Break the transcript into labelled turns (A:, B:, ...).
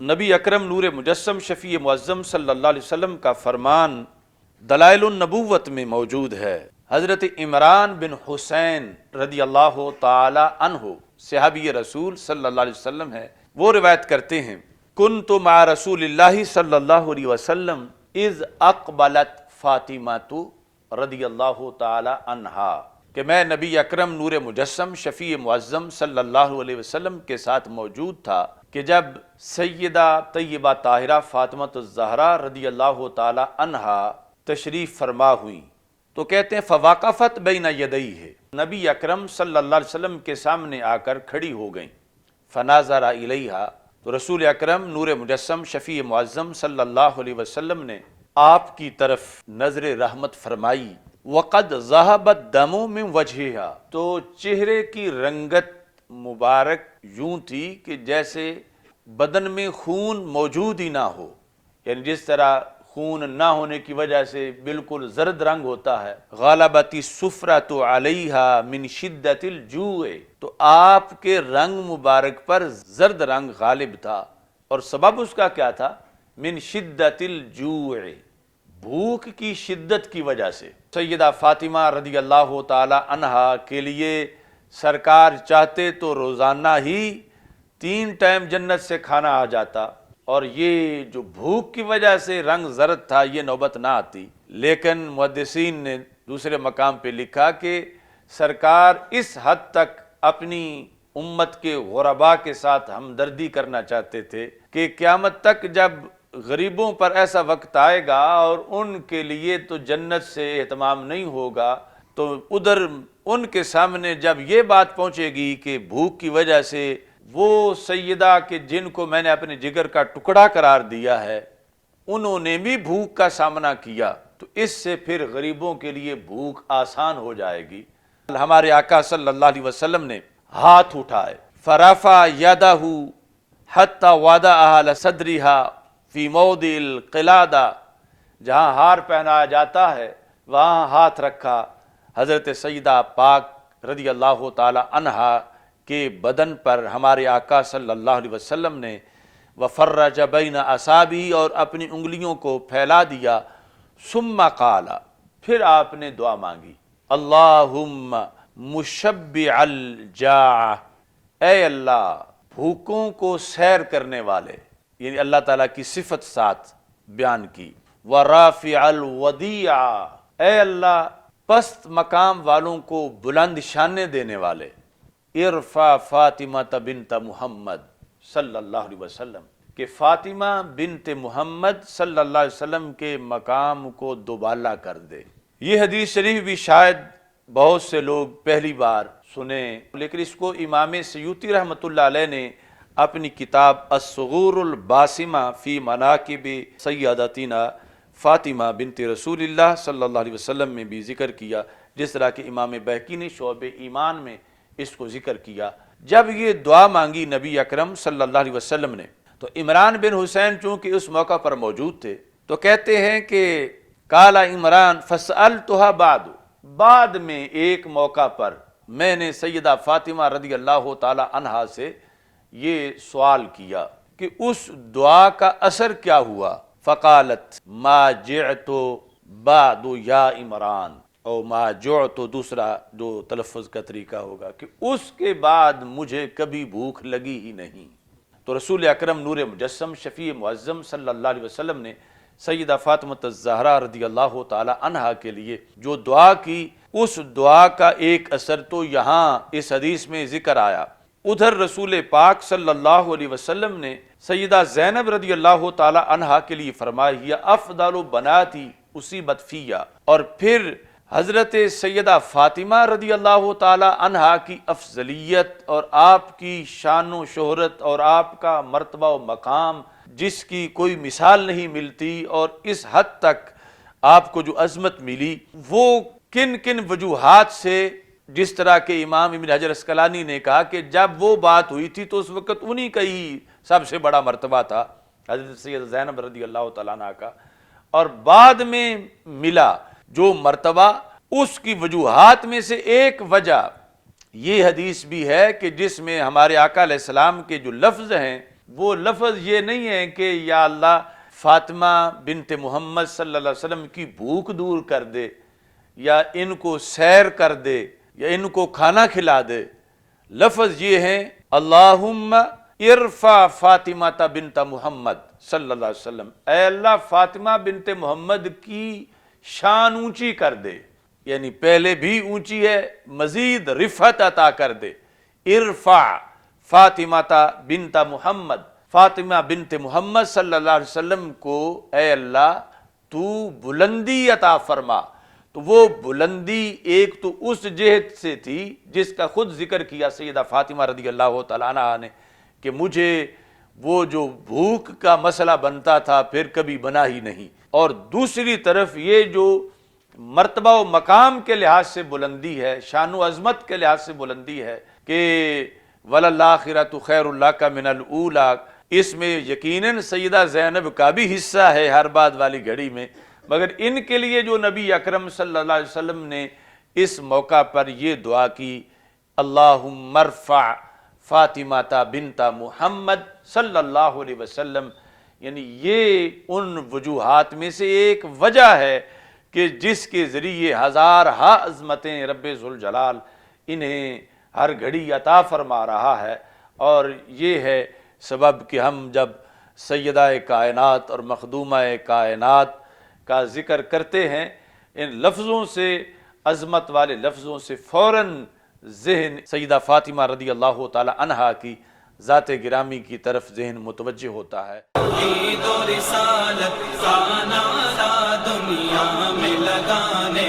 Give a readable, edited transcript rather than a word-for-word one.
A: نبی اکرم نور مجسم شفیع معظم صلی اللہ علیہ وسلم کا فرمان دلائل النبوت میں موجود ہے۔ حضرت عمران بن حسین رضی اللہ تعالی عنہ صحابی رسول صلی اللہ علیہ وسلم ہے، وہ روایت کرتے ہیں کنت مع رسول اللہ صلی اللہ علیہ وسلم اذ اقبلت فاطمہ رضی اللہ تعالی عنہا، کہ میں نبی اکرم نور مجسم شفیع معظم صلی اللہ علیہ وسلم کے ساتھ موجود تھا کہ جب سیدہ طیبہ طاہرہ فاطمہ الزہرا رضی اللہ تعالی عنہا تشریف فرما ہوئی، تو کہتے ہیں فواقفت بین یدیہ، نبی اکرم صلی اللہ علیہ وسلم کے سامنے آ کر کھڑی ہو گئیں، فناظر الیہا، تو رسول اکرم نور مجسم شفیع معظم صلی اللہ علیہ وسلم نے آپ کی طرف نظر رحمت فرمائی، وقد ذہب الدم من وجہہا، تو چہرے کی رنگت مبارک یوں تھی کہ جیسے بدن میں خون موجود ہی نہ ہو، یعنی جس طرح خون نہ ہونے کی وجہ سے بالکل زرد رنگ ہوتا ہے۔ غالبت الصفرۃ علیہا من شدت الجوع، تو آپ کے رنگ مبارک پر زرد رنگ غالب تھا، اور سبب اس کا کیا تھا؟ من شدت الجوع، بھوک کی شدت کی وجہ سے۔ سیدہ فاطمہ رضی اللہ تعالی عنہا کے لیے سرکار چاہتے تو روزانہ ہی 3 ٹائم جنت سے کھانا آ جاتا، اور یہ جو بھوک کی وجہ سے رنگ زرد تھا یہ نوبت نہ آتی، لیکن محدثین نے دوسرے مقام پہ لکھا کہ سرکار اس حد تک اپنی امت کے غرباء کے ساتھ ہمدردی کرنا چاہتے تھے کہ قیامت تک جب غریبوں پر ایسا وقت آئے گا اور ان کے لیے تو جنت سے اہتمام نہیں ہوگا، تو ادھر ان کے سامنے جب یہ بات پہنچے گی کہ بھوک کی وجہ سے وہ سیدہ کہ جن کو میں نے اپنے جگر کا ٹکڑا قرار دیا ہے انہوں نے بھی بھوک کا سامنا کیا، تو اس سے پھر غریبوں کے لیے بھوک آسان ہو جائے گی۔ ہمارے آقا صلی اللہ علیہ وسلم نے ہاتھ اٹھائے، فرفع یدہ حتی وضعها علی صدرہا فی موضع القلادہ، جہاں ہار پہنایا جاتا ہے وہاں ہاتھ رکھا، حضرت سیدہ پاک رضی اللہ تعالی عنہا کے بدن پر ہمارے آقا صلی اللہ علیہ وسلم نے وفرج بین اصابعہ، اور اپنی انگلیوں کو پھیلا دیا، ثم قال، پھر آپ نے دعا مانگی، اللہم مشبع الجاع، اے اللہ بھوکوں کو سیر کرنے والے، یعنی اللہ تعالیٰ کی صفت ساتھ بیان کی، ورافع الودیع، اے اللہ پست مقام والوں کو بلند شانے دینے والے، ارفع فاطمہ بنت محمد صلی اللہ علیہ وسلم، کہ فاطمہ بنت محمد صلی اللہ علیہ وسلم کے مقام کو دوبالا کر دے۔ یہ حدیث شریف بھی شاید بہت سے لوگ پہلی بار سنیں، لیکن اس کو امام سیوطی رحمۃ اللہ علیہ نے اپنی کتاب الصغور الباسمہ فی مناقب سیدتنا فاطمہ بنت رسول اللہ صلی اللہ علیہ وسلم میں بھی ذکر کیا، جس طرح کہ امام بہقی نے شعب ایمان میں اس کو ذکر کیا۔ جب یہ دعا مانگی نبی اکرم صلی اللہ علیہ وسلم نے، تو عمران بن حسین چونکہ اس موقع پر موجود تھے، تو کہتے ہیں کہ قال عمران فسألتها بعد میں ایک موقع پر میں نے سیدہ فاطمہ رضی اللہ تعالی عنہا سے یہ سوال کیا کہ اس دعا کا اثر کیا ہوا، فقالت ما جعت بعد یا عمران، اور ما جعت دوسرا جو تلفظ کا طریقہ ہوگا کہ اس کے بعد مجھے کبھی بھوک لگی ہی نہیں۔ تو رسول اکرم نور مجسم شفیع معظم صلی اللہ علیہ وسلم نے سیدہ فاطمہ الزہرا رضی اللہ تعالی عنہا کے لیے جو دعا کی، اس دعا کا ایک اثر تو یہاں اس حدیث میں ذکر آیا۔ ادھر رسول پاک صلی اللہ علیہ وسلم نے سیدہ زینب رضی اللہ تعالی عنہا کے لیے فرمایا یا افضل بناتی اصیبت فیہ، اور پھر حضرت سیدہ فاطمہ رضی اللہ تعالی عنہا کی افضلیت اور آپ کی شان و شہرت اور آپ کا مرتبہ و مقام جس کی کوئی مثال نہیں ملتی، اور اس حد تک آپ کو جو عظمت ملی وہ کن کن وجوہات سے، جس طرح کہ امام ابن حجر اسقلانی نے کہا کہ جب وہ بات ہوئی تھی تو اس وقت انہی کا ہی سب سے بڑا مرتبہ تھا حضرت سید زینب رضی اللہ تعالیٰ عنہ کا، اور بعد میں ملا جو مرتبہ، اس کی وجوہات میں سے ایک وجہ یہ حدیث بھی ہے کہ جس میں ہمارے آقا علیہ السلام کے جو لفظ ہیں وہ لفظ یہ نہیں ہے کہ یا اللہ فاطمہ بنت محمد صلی اللہ علیہ وسلم کی بھوک دور کر دے، یا ان کو سیر کر دے، یا ان کو کھانا کھلا دے۔ لفظ یہ ہے اللہم ارفع فاطمہ بنت محمد صلی اللہ علیہ وسلم، اے اللہ فاطمہ بنت محمد کی شان اونچی کر دے، یعنی پہلے بھی اونچی ہے، مزید رفعت عطا کر دے۔ ارفع فاطمہ بنت محمد، فاطمہ بنت محمد صلی اللہ علیہ وسلم کو اے اللہ تو بلندی عطا فرما۔ تو وہ بلندی ایک تو اس جہت سے تھی جس کا خود ذکر کیا سیدہ فاطمہ رضی اللہ تعالیٰ عنہا نے کہ مجھے وہ جو بھوک کا مسئلہ بنتا تھا پھر کبھی بنا ہی نہیں، اور دوسری طرف یہ جو مرتبہ و مقام کے لحاظ سے بلندی ہے، شان و عظمت کے لحاظ سے بلندی ہے کہ وَلَلْآخِرَةُ خَيْرٌ لَكَ مِنَ الْأُولَىٰ، اس میں یقیناً سیدہ زینب کا بھی حصہ ہے ہر بات والی گھڑی میں، مگر ان کے لیے جو نبی اکرم صلی اللہ علیہ وسلم نے اس موقع پر یہ دعا کی اللہم ارفع فاطمہ بنت محمد صلی اللہ علیہ وسلم، یعنی یہ ان وجوہات میں سے ایک وجہ ہے کہ جس کے ذریعے ہزارہا عظمتیں رب ذوالجلال انہیں ہر گھڑی عطا فرما رہا ہے۔ اور یہ ہے سبب کہ ہم جب سیدہ کائنات اور مخدومہ کائنات کا ذکر کرتے ہیں، ان لفظوں سے، عظمت والے لفظوں سے فوراً ذہن سیدہ فاطمہ رضی اللہ تعالی عنہا کی ذات گرامی کی طرف ذہن متوجہ ہوتا ہے۔
B: توحید و رسالت کا نعرہ دنیا میں لگانے